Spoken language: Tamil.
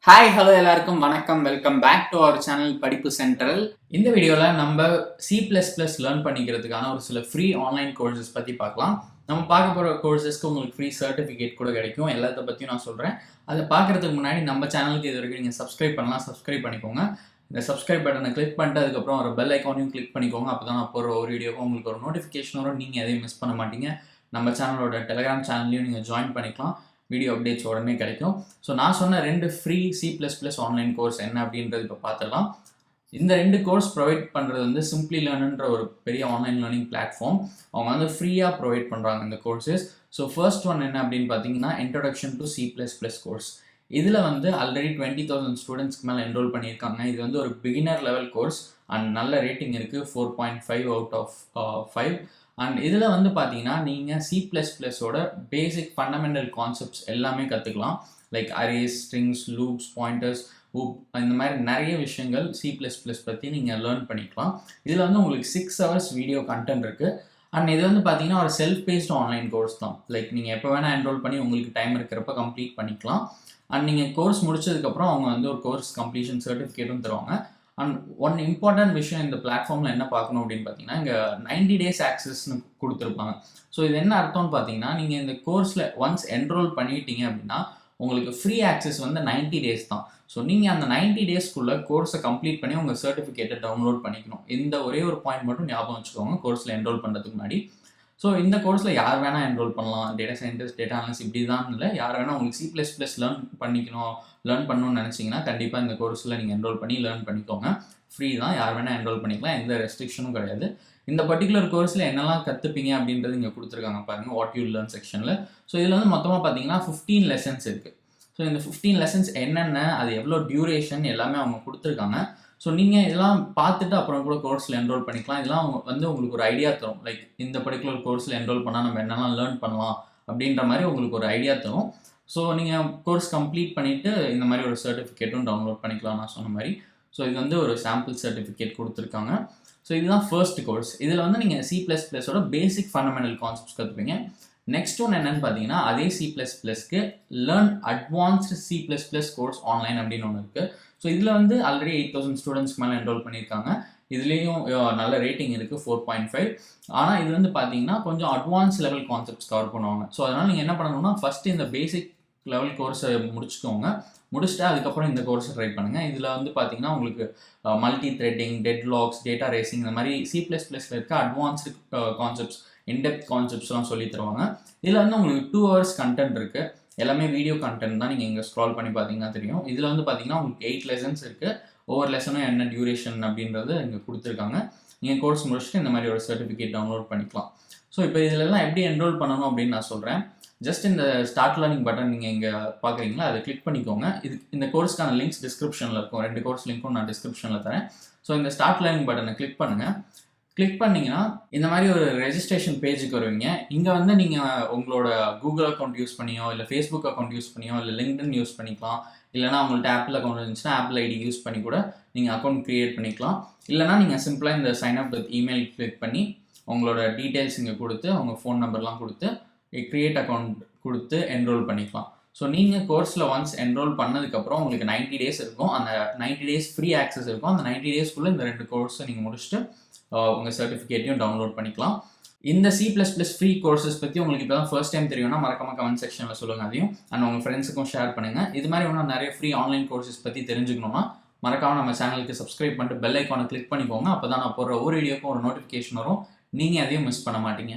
ஹாய் ஹலோ எல்லாருக்கும் வணக்கம். Welcome back to our channel படிப்பு சென்ட்ரல். இந்த வீடியோவில் நம்ம C++ லேர்ன் பண்ணிக்கிறதுக்கான ஒரு சில ஃப்ரீ ஆன்லைன் கோர்சஸ் பற்றி பார்க்கலாம். நம்ம பார்க்க போகிற கோர்சஸ்க்கு உங்களுக்கு ஃப்ரீ சர்டிஃபிகேட் கூட கிடைக்கும். எல்லாத்த பற்றியும் நான் சொல்கிறேன். அதை பார்க்குறதுக்கு முன்னாடி நம்ம சேனலுக்கு இது வரைக்கும் நீங்கள் சப்ஸ்கிரைப் பண்ணலாம், சப்ஸ்கிரைப் பண்ணிக்கோங்க. இந்த சப்ஸ்கிரைப் பட்டனை கிளிக் பண்ணிட்டு அதுக்கப்புறம் ஒரு பெல் ஐக்கானையும் கிளிக் பண்ணிக்கோங்க. அப்போ தான் நான் போகிற ஒரு வீடியோக்கும் உங்களுக்கு ஒரு நோட்டிஃபிகேஷன் வரும். நீங்கள் எதையும் மிஸ் பண்ண மாட்டீங்க. நம்ம சேனலோட டெலிகிராம் சேனல்லையும் நீங்கள் ஜாயின் பண்ணிக்கலாம். வீடியோ அப்டேட்ஸ் உடனே கிடைக்கும். ஸோ நான் சொன்ன 2 ஃப்ரீ C++ ஆன்லைன் கோர்ஸ் என்ன அப்படின்றது இப்போ பார்த்துடலாம். இந்த 2 கோர்ஸ் ப்ரொவைட் பண்ணுறது வந்து Simplilearnன்ற ஒரு பெரிய ஆன்லைன் லேர்னிங் பிளாட்ஃபார்ம். அவங்க வந்து ஃப்ரீயாக ப்ரொவைட் பண்ணுறாங்க இந்த கோர்சஸ். ஸோ ஃபர்ஸ்ட் ஒன் என்ன அப்படின்னு பார்த்தீங்கன்னா இன்ட்ரடக்ஷன் டு C++ கோர்ஸ். இதில் வந்து ஆல்ரெடி 20,000 ஸ்டூடெண்ட்ஸ்க்கு மேலே என்ரோல் பண்ணியிருக்காங்க. இது வந்து ஒரு பிகினர் லெவல் கோர்ஸ் அண்ட் நல்ல ரேட்டிங் இருக்குது, 4.5 அவுட் ஆஃப் 5. அண்ட் இதில் வந்து பார்த்தீங்கன்னா நீங்கள் C++ஓட பேசிக் ஃபண்டமெண்டல் கான்செப்ட்ஸ் எல்லாமே கற்றுக்கலாம். Like arrays, strings, loops, pointers, இந்த மாதிரி நிறைய விஷயங்கள் C++ பற்றி நீங்கள் லேர்ன் பண்ணிக்கலாம். இதில் வந்து உங்களுக்கு 6 hours வீடியோ கண்டென்ட் இருக்குது. அண்ட் இது வந்து பார்த்தீங்கன்னா ஒரு செல்ஃப் பேஸ்ட் ஆன்லைன் கோர்ஸ் தான். லைக் நீங்கள் எப்போ வேணால் என்ரோல் பண்ணி உங்களுக்கு டைம் இருக்கிறப்ப கம்ப்ளீட் பண்ணிக்கலாம். அண்ட் நீங்கள் கோர்ஸ் முடிச்சதுக்கப்புறம் அவங்க வந்து ஒரு கோர்ஸ் கம்ப்ளீஷன் சர்டிஃபிகேட்டும் தருவாங்க. அண்ட் ஒன் இம்பார்ட்டன்ட் விஷயம் இந்த பிளாட்ஃபார்மில் என்ன பார்க்கணும் அப்படின்னு பார்த்தீங்கன்னா இங்கே 90 days ஆக்சஸ்ன்னு கொடுத்துருப்பாங்க. ஸோ இது என்ன அர்த்தம்னு பார்த்தீங்கன்னா நீங்கள் இந்த கோர்ஸில் ஒன்ஸ் என்ரோல் பண்ணிட்டீங்க அப்படின்னா உங்களுக்கு ஃப்ரீ ஆக்சஸ் வந்து 90 days தான். ஸோ நீங்கள் அந்த 90 daysக்குள்ளே கோர்ஸை கம்ப்ளீட் பண்ணி உங்கள் சர்டிஃபிகேட்டை டவுன்லோட் பண்ணிக்கணும். இந்த ஒரே ஒரு பாயிண்ட் மட்டும் ஞாபகம் வச்சுக்கோங்க கோர்ஸில் என்ரோல் பண்ணுறதுக்கு முன்னாடி. ஸோ இந்த கோர்ஸில் யார் வேணால் என்ரோல் பண்ணலாம். டேட்டா சயின்டிஸ்ட், டேட்டா அனலிஸ்ட் இப்படி தான் இல்லை, யார் வேணால் உங்களுக்கு C++ லேர்ன் பண்ணணும்னு நினச்சிங்கன்னா கண்டிப்பாக இந்த கோர்ஸில் நீங்கள் என்ரோல் பண்ணி லேர்ன் பண்ணிக்கோங்க. ஃப்ரீ தான், யார் வேணால் என்ரோல் பண்ணிக்கலாம், எந்த ரெஸ்ட்ரிக்ஷனும் கிடையாது. இந்த பர்டிகுலர் கோர்ஸில் என்னெல்லாம் கற்றுப்பீங்க அப்படின்றது இங்கே கொடுத்துருக்காங்க பாருங்கள், வாட் யூ லேர்ன் செக்ஷனில். ஸோ இதில் வந்து மொத்தமாக பார்த்தீங்கன்னா 15 lessons இருக்குது. ஸோ இந்த 15 lessons என்னென்ன, அது எவ்வளோ டியூரேஷன் எல்லாமே அவங்க கொடுத்துருக்காங்க. ஸோ நீங்கள் இதெல்லாம் பார்த்துட்டு அப்புறம் கூட கோர்ஸில் என்ரோல் பண்ணிக்கலாம். இதெல்லாம் வந்து உங்களுக்கு ஒரு ஐடியா தரும். லைக் இந்த பர்டிகுலர் கோர்ஸில் என்ரோல் பண்ணால் நம்ம என்னெல்லாம் லேர்ன் பண்ணலாம் அப்படின்ற மாதிரி உங்களுக்கு ஒரு ஐடியா தரும். ஸோ நீங்கள் கோர்ஸ் கம்ப்ளீட் பண்ணிவிட்டு இந்த மாதிரி ஒரு சர்டிஃபிகேட்டும் டவுன்லோட் பண்ணிக்கலாம் நான் சொன்ன மாதிரி. ஸோ இது வந்து ஒரு சாம்பிள் சர்டிஃபிகேட் கொடுத்துருக்காங்க. ஸோ இதுதான் ஃபர்ஸ்ட் கோர்ஸ். இதில் வந்து நீங்கள் C++ஓட பேசிக் ஃபண்டமெண்டல் கான்செப்ட்ஸ் கற்றுப்பீங்க. நெக்ஸ்ட் ஒன் என்னன்னு பார்த்தீங்கன்னா அதே C++க்கு learn advanced C++ course online அப்படின்னு ஒன்று இருக்குது. ஸோ இதில் வந்து ஆல்ரெடி 8,000 ஸ்டூடெண்ட்ஸ்க்கு மேலே என்ரோல் பண்ணியிருக்காங்க. இதுலேயும் நல்ல ரேட்டிங் இருக்குது, 4.5. ஆனால் இது வந்து பார்த்தீங்கன்னா கொஞ்சம் அட்வான்ஸ் லெவல் கான்செப்ட்ஸ் கவர் பண்ணுவாங்க. ஸோ அதனால் நீங்கள் என்ன பண்ணணும்னா ஃபஸ்ட்டு இந்த பேசிக் லெவல் கோர்ஸை முடிச்சுக்கோங்க. முடிச்சுட்டு அதுக்கப்புறம் இந்த கோர்ஸை ட்ரை பண்ணுங்கள். இதில் வந்து பார்த்தீங்கன்னா உங்களுக்கு multi threading, deadlocks, data racing இந்த மாதிரி C++ல இருக்க அட்வான்ஸ்டு கான்செப்ட்ஸ், இன்டெப்த் கான்செப்ட்ஸ்லாம் சொல்லி தருவாங்க. இதில் வந்து உங்களுக்கு 2 hours கண்டென்ட் இருக்குது. எல்லாமே வீடியோ கண்டென்ட் தான். நீங்கள் இங்கே ஸ்க்ரால் பண்ணி பார்த்தீங்கன்னா தெரியும். இதில் வந்து பார்த்தீங்கன்னா உங்களுக்கு 8 lessons இருக்குது. ஒவ்வொரு லெசனும் என்ன டியூரேஷன் அப்படின்றது இங்கே கொடுத்துருக்காங்க. நீங்கள் கோர்ஸ் முடிச்சுட்டு இந்த மாதிரி ஒரு சர்டிஃபிகேட் டவுன்லோட் பண்ணிக்கலாம். ஸோ இப்போ இதிலெல்லாம் எப்படி என்ரோல் பண்ணணும் அப்படின்னு நான் சொல்கிறேன். ஜஸ்ட் இந்த ஸ்டார்ட் லேர்னிங் பட்டன் நீங்கள் இங்கே பார்க்குறீங்களா, அதை கிளிக் பண்ணிக்கோங்க. இந்த கோர்ஸ்க்கான லிங்க்ஸ் டிஸ்கிரிப்ஷனில் இருக்கும். 2 கோர்ஸ் லிங்க்கும் நான் டிஸ்கிரிப்ஷனில் தரேன். ஸோ இந்த ஸ்டார்ட் லேர்னிங் பட்டனை கிளிக் பண்ணுங்கள். கிளிக் பண்ணிங்கன்னா இந்த மாதிரி ஒரு ரெஜிஸ்ட்ரேஷன் பேஜுக்கு வருவீங்க. இங்கே வந்து நீங்கள் உங்களோட கூகுள் அக்கௌண்ட் யூஸ் பண்ணியோ, இல்லை ஃபேஸ்புக் அக்கௌண்ட் யூஸ் பண்ணியோ, இல்லை லிங்க்டின் யூஸ் பண்ணிக்கலாம். இல்லைனா உங்கள்கிட்ட ஆப்பிள் அக்கௌண்ட் இருந்துச்சுன்னா ஆப்பிள் ஐடி யூஸ் பண்ணி கூட நீங்கள் அக்கௌண்ட் க்ரியேட் பண்ணிக்கலாம். இல்லைனா நீங்கள் சிம்பிளாக இந்த sign up with email click பண்ணி உங்களோட டீட்டெயில்ஸ் இங்கே கொடுத்து உங்கள் ஃபோன் நம்பர்லாம் கொடுத்து க்ரியேட் அக்கௌண்ட் கொடுத்து என்ரோல் பண்ணிக்கலாம். ஸோ நீங்கள் கோர்ஸில் ஒன்ஸ் என்ரோல் பண்ணதுக்கப்புறம் உங்களுக்கு 90 days இருக்கும். அந்த 90 days ஃப்ரீ ஆக்சஸ் இருக்கும். அந்த 90 daysக்குள்ளே இந்த 2 கோர்ஸை நீங்கள் முடிச்சுட்டு உங்கள் சர்டிஃபிகேட்டையும் டவுன்லோட் பண்ணிக்கலாம். இந்த C++ ஃப்ரீ கோர்சஸ் பற்றி உங்களுக்கு இப்போ தான் ஃபர்ஸ்ட் டைம் தெரியும்னா மறக்காமல் கமெண்ட் செக்ஷனில் சொல்லுங்கள். அதையும் அண்ட் உங்கள் ஃப்ரெண்ட்ஸுக்கும் ஷேர் பண்ணுங்கள். இது மாதிரி இன்னும் நிறைய ஃப்ரீ ஆன்லைன் கோர்சஸ் பற்றி தெரிஞ்சுக்கணும்னா மறக்காமல் நம்ம சேனலுக்கு சப்ஸ்கிரைப் பண்ணிட்டு பெல் ஐக்கானை கிளிக் பண்ணிக்கோங்க. அப்போ தான் நான் போடுற ஒரு வீடியோக்கும் ஒரு நோட்டிஃபிகேஷன் வரும். நீங்கள் அதையும் மிஸ் பண்ண மாட்டீங்க.